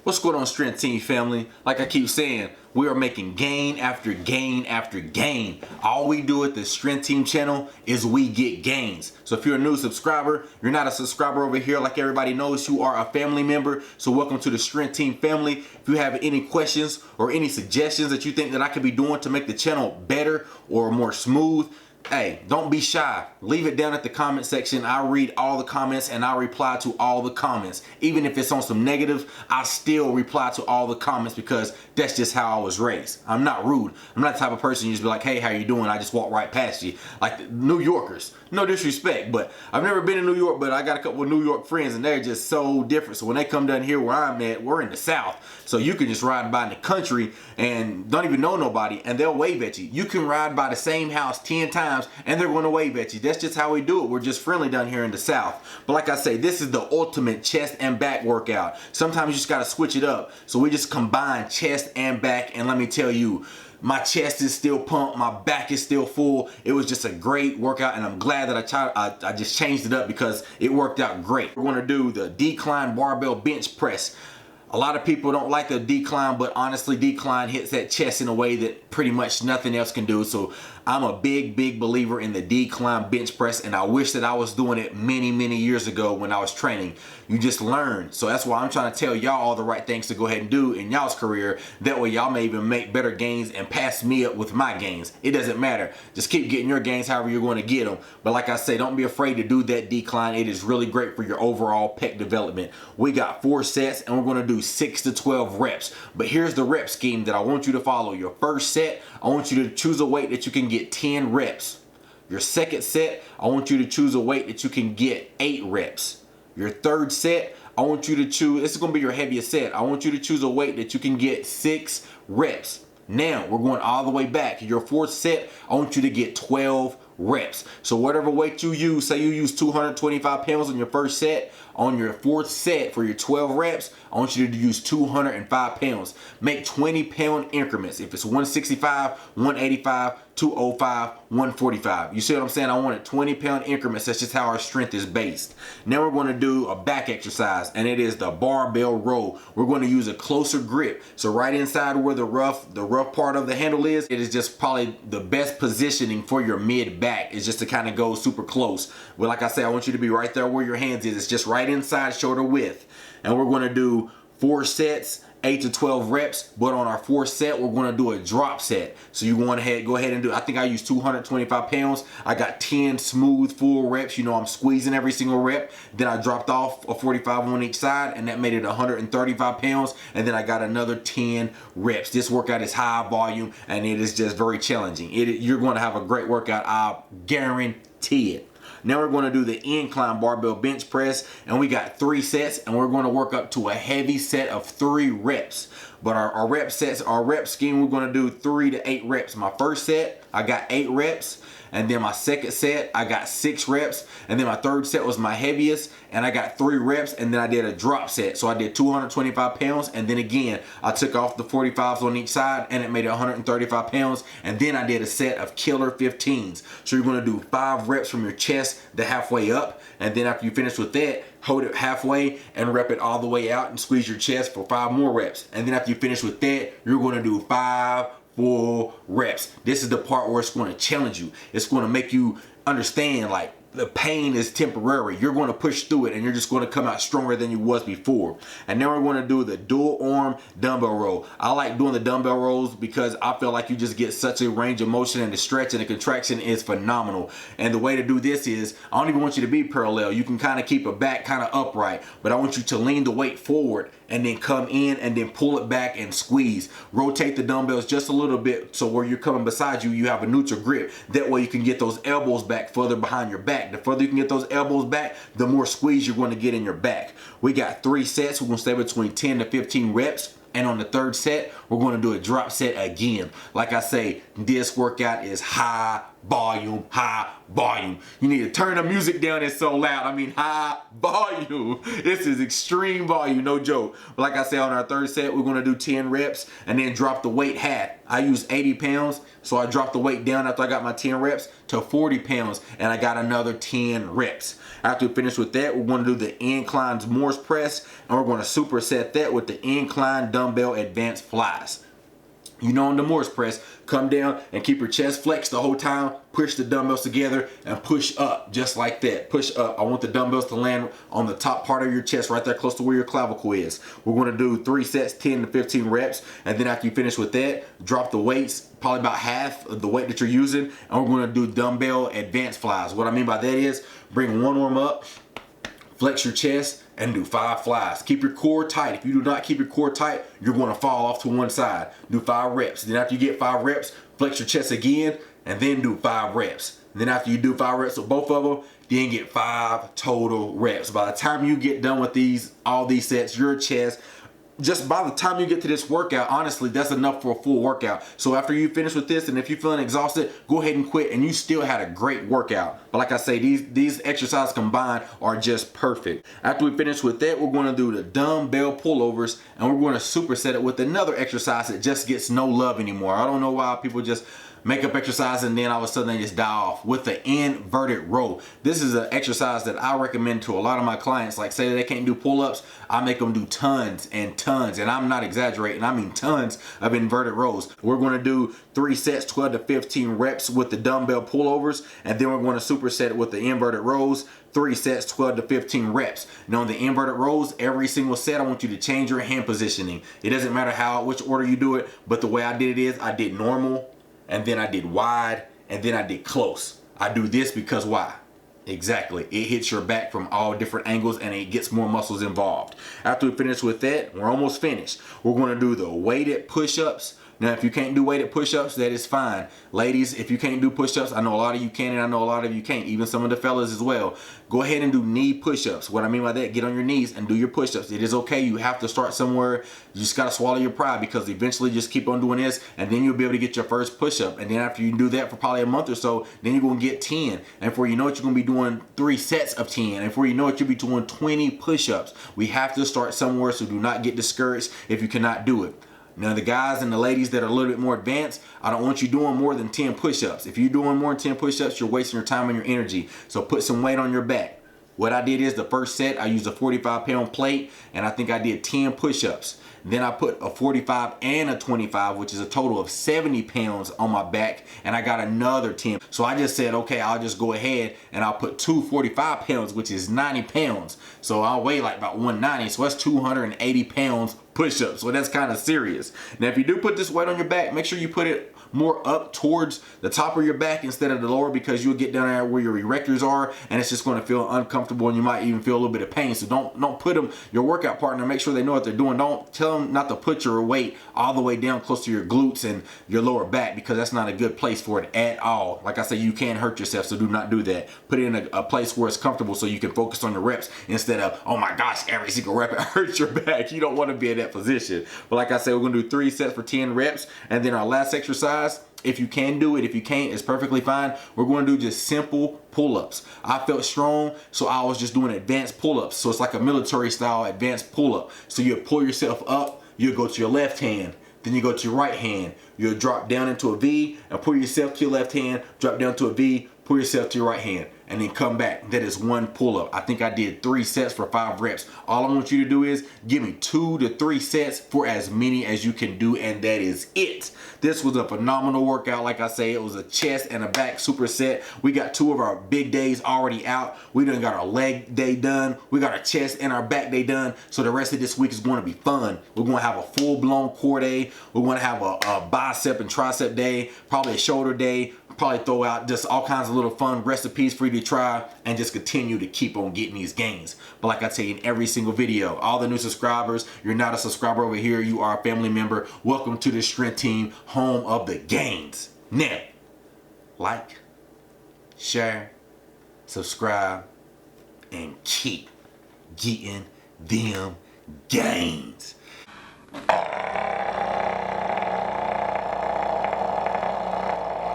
What's going on, Strength Team family? Like I keep saying, we are making gain after gain after gain. All we do at the Strength Team channel is we get gains. So if you're a new subscriber, you're not a subscriber over here like everybody knows, you are a family member. So welcome to the Strength Team family. If you have any questions or any suggestions that you think that I could be doing to make the channel better or more smooth, hey, don't be shy. Leave it down at the comment section. I read all the comments and I reply to all the comments. Even if it's on some negative, I still reply to all the comments because that's just how I was raised. I'm not rude. I'm not the type of person you just be like, hey, how you doing? I just walk right past you. Like New Yorkers. No disrespect, but I've never been in New York, but I got a couple of New York friends and they're just so different. So when they come down here where I'm at, we're in the South. So you can just ride by in the country and don't even know nobody and they'll wave at you. You can ride by the same house 10 times and they're going to wave at you. That's just how we do it. We're just friendly down here in the South. But like I say, this is the ultimate chest and back workout. Sometimes you just got to switch it up. So we just combine chest and back, and let me tell you, my chest is still pumped, my back is still full. It was just a great workout, and I'm glad that I just changed it up because it worked out great. We're going to do the Incline Barbell Bench Press. A lot of people don't like the decline, but honestly, decline hits that chest in a way that pretty much nothing else can do. So I'm a big believer in the decline bench press, and I wish that I was doing it many years ago when I was training. You just learn. So that's why I'm trying to tell y'all all the right things to go ahead and do in y'all's career. That way y'all may even make better gains and pass me up with my gains. It doesn't matter. Just keep getting your gains however you're going to get them. But like I say, don't be afraid to do that decline. It is really great for your overall pec development. We got 4 sets and we're going to do 6 to 12 reps. But here's the rep scheme that I want you to follow. Your first set, I want you to choose a weight that you can get 10 reps. Your second set, I want you to choose a weight that you can get 8 reps. Your third set, I want you to choose, this is going to be your heaviest set. I want you to choose a weight that you can get 6 reps. Now, we're going all the way back. Your fourth set, I want you to get 12 reps. So whatever weight you use, say you use 225 pounds on your first set, on your fourth set for your 12 reps, I want you to use 205 pounds. Make 20-pound increments. If it's 165, 185, 205, 145. You see what I'm saying? I want it 20-pound increments. That's just how our strength is based. Now we're going to do a back exercise, and it is the Barbell Row. We're going to use a closer grip. So right inside where the rough part of the handle is, it is just probably the best positioning for your mid back. Is just to kind of go super close. But like I say, I want you to be right there where your hands is. It's just right inside shoulder width. And we're going to do 4 sets, 8 to 12 reps, but on our 4th set, we're going to do a drop set. So you want to go ahead and do, I think I used 225 pounds. I got 10 smooth full reps. You know, I'm squeezing every single rep. Then I dropped off a 45 on each side, and that made it 135 pounds. And then I got another 10 reps. This workout is high volume, and it is just very challenging. You're going to have a great workout. I guarantee it. Now we're going to do the Incline Barbell Bench Press, and we got 3 sets, and we're going to work up to a heavy set of 3 reps. But our rep sets, our rep scheme, we're going to do 3 to 8 reps. My first set, I got 8 reps. And then my second set, I got 6 reps. And then my third set was my heaviest, and I got 3 reps. And then I did a drop set. So I did 225 pounds. And then again, I took off the 45s on each side, and it made it 135 pounds. And then I did a set of killer 15s. So you're going to do 5 reps from your chest to halfway up. And then after you finish with that, hold it halfway and rep it all the way out and squeeze your chest for 5 more reps. And then after you finish with that, you're going to do 5 full reps. This is the part where it's going to challenge you. It's going to make you understand, like, the pain is temporary. You're going to push through it, and you're just going to come out stronger than you was before. And then we're going to do the dual arm dumbbell row. I like doing the dumbbell rows because I feel like you just get such a range of motion, and the stretch and the contraction is phenomenal. And the way to do this is, I don't even want you to be parallel. You can kind of keep a back kind of upright, but I want you to lean the weight forward and then come in and then pull it back and squeeze. Rotate the dumbbells just a little bit so where you're coming beside you, you have a neutral grip. That way you can get those elbows back further behind your back. The further you can get those elbows back, the more squeeze you're going to get in your back. We got 3 sets. We're going to stay between 10 to 15 reps. And on the third set, we're going to do a drop set again. Like I say, this workout is high volume, high volume. You need to turn the music down, it's so loud. I mean high volume. This is extreme volume, no joke. But like I said, on our third set, we're gonna do 10 reps and then drop the weight half. I use 80 pounds, so I dropped the weight down after I got my 10 reps to 40 pounds, and I got another 10 reps. After we finish with that, we're gonna do the Incline Morse Press, and we're gonna superset that with the Incline Dumbbell Advance Flies. You know, on the Morse press, come down and keep your chest flexed the whole time. Push the dumbbells together and push up just like that. Push up. I want the dumbbells to land on the top part of your chest, right there close to where your clavicle is. We're going to do 3 sets, 10 to 15 reps. And then after you finish with that, drop the weights, probably about half of the weight that you're using. And we're going to do dumbbell advance flies. What I mean by that is bring one arm up, flex your chest, and do 5 flies. Keep your core tight. If you do not keep your core tight, you're gonna fall off to one side. Do 5 reps. Then after you get 5 reps, flex your chest again, and then do 5 reps. And then after you do 5 reps with both of them, then get 5 total reps. By the time you get done with all these sets, your chest, just by the time you get to this workout, honestly, that's enough for a full workout. So after you finish with this, and if you're feeling exhausted, go ahead and quit, and you still had a great workout. But like I say, these exercises combined are just perfect. After we finish with that, we're gonna do the dumbbell pullovers, and we're gonna superset it with another exercise that just gets no love anymore. I don't know why people just make up exercise and then all of a sudden they just die off. With the inverted row, this is an exercise that I recommend to a lot of my clients. Like, say they can't do pull-ups, I make them do tons and tons, and I'm not exaggerating, I mean tons of inverted rows. We're going to do 3 sets, 12 to 15 reps with the dumbbell pullovers, and then we're going to superset it with the inverted rows, 3 sets, 12 to 15 reps. Now on the inverted rows, every single set I want you to change your hand positioning. It doesn't matter which order you do it, but the way I did it is I did normal, and then I did wide, and then I did close. I do this because why? Exactly, it hits your back from all different angles and it gets more muscles involved. After we finish with that, we're almost finished. We're gonna do the weighted push-ups. Now, if you can't do weighted push-ups, that is fine. Ladies, if you can't do push-ups, I know a lot of you can and I know a lot of you can't, even some of the fellas as well. Go ahead and do knee push-ups. What I mean by that, get on your knees and do your push-ups. It is okay, you have to start somewhere. You just gotta swallow your pride, because eventually just keep on doing this and then you'll be able to get your first push-up. And then after you do that for probably a month or so, then you're gonna get 10. And before you know it, you're gonna be doing 3 sets of 10. And before you know it, you'll be doing 20 push-ups. We have to start somewhere, so do not get discouraged if you cannot do it. Now the guys and the ladies that are a little bit more advanced, I don't want you doing more than 10 push-ups. If you're doing more than 10 push-ups, you're wasting your time and your energy. So put some weight on your back. What I did is the first set, I used a 45-pound plate, and I think I did 10 push-ups. Then I put a 45 and a 25, which is a total of 70 pounds on my back, and I got another 10. So I just said, okay, I'll just go ahead and I'll put 2 45 pounds, which is 90 pounds. So I'll weigh like about 190, so that's 280 pounds push-ups. So that's kind of serious. Now, if you do put this weight on your back, make sure you put it more up towards the top of your back instead of the lower, because you'll get down there where your erectors are and it's just going to feel uncomfortable and you might even feel a little bit of pain. So don't put them, your workout partner, make sure they know what they're doing. Don't tell them not to put your weight all the way down close to your glutes and your lower back, because that's not a good place for it at all. Like I say, you can hurt yourself, so do not do that. Put it in a place where it's comfortable so you can focus on your reps instead of, oh my gosh, every single rep it hurts your back. You don't want to be in that position. But like I said, we're going to do 3 sets for 10 reps, and then our last exercise, if you can do it, if you can't, it's perfectly fine. We're going to do just simple pull-ups. I felt strong, so I was just doing advanced pull-ups. So it's like a military style advanced pull-up. So you pull yourself up, you go to your left hand, then you go to your right hand. You'll drop down into a V and pull yourself to your left hand, drop down to a V, pull yourself to your right hand, and then come back. That is 1 pull-up. I think I did 3 sets for 5 reps. All I want you to do is give me 2 to 3 sets for as many as you can do, and that is it. This was a phenomenal workout. Like I say, it was a chest and a back superset. We got 2 of our big days already out. We done got our leg day done. We got our chest and our back day done. So the rest of this week is going to be fun. We're going to have a full-blown core day. We're going to have a bicep and tricep day, probably a shoulder day. Probably throw out just all kinds of little fun recipes for you to try, and just continue to keep on getting these gains. But like I tell you in every single video, all the new subscribers, you're not a subscriber over here, you are a family member. Welcome to the Strength Team, home of the gains. Now, like, share, subscribe, and keep getting them gains.